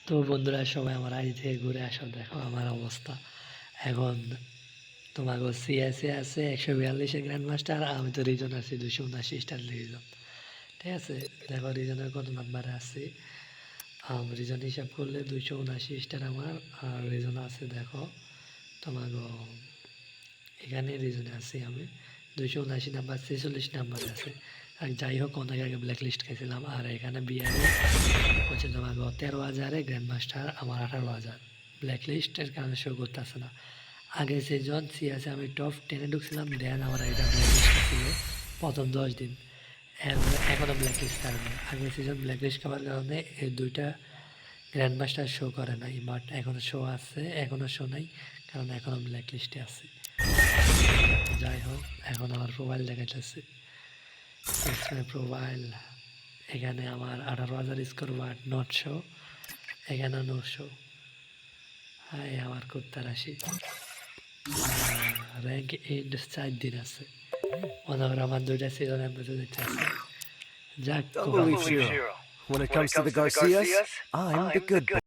তো বন্ধুরা সবাই আমার আইডি থেকে ঘুরে আসো, দেখো আমার অবস্থা এখন। তোমাকে সিএসএ আছে 142-এর গ্র্যান্ড মাস্টার, আমি তো রিজন আছি 279 স্টার রিজন। ঠিক আছে, দেখো রিজনের কত নাম্বারে আছি। রিজন হিসাব করলে 279 স্টার আমার, আর রিজন আছে দেখো তোমাকে এখানে রিজনে আছি আমি 279 নাম্বার, 46 নাম্বারে আছে। আর যাই হোক অনেক আগে ব্ল্যাক লিস্ট খেয়েছিলাম। আর এখানে বিআরে হচ্ছে তোমাকে 13,000-এ গ্র্যান্ড মাস্টার, আমার 18,000। ব্ল্যাক লিস্টের কারণে শো করতেছে না। আগে সিজন সিএসে আমি টপ 10-এ ঢুকছিলাম, দেন আমার এটা ব্ল্যাক লিস্ট ছিল প্রথম 10 দিন। এখনও ব্ল্যাক লিস্ট কারণে আগের সিজন ব্ল্যাক লিস্ট খাওয়ার কারণে এই দুইটা গ্র্যান্ড মাস্টার শো করে নাই, বাট এখনও শো আছে, এখনও শো নাই কারণ এখনও ব্ল্যাক লিস্টে আছে। যাই হোক এখন আমার প্রোফাইল দেখাইতেছে, প্রোফাইল এখানে আমার 18,000 স্কোর, বাট নট শো, এখানে নো শো। হাই আমার কুত্তার আসি র্যাঙ্ক এন্ড 4 দিন আছে, মনে কর আমার দুইটা সিজন এমবেসে দিতে আছে। যাক Double leaf zero. When it comes to the Garcias, I'm the good boy.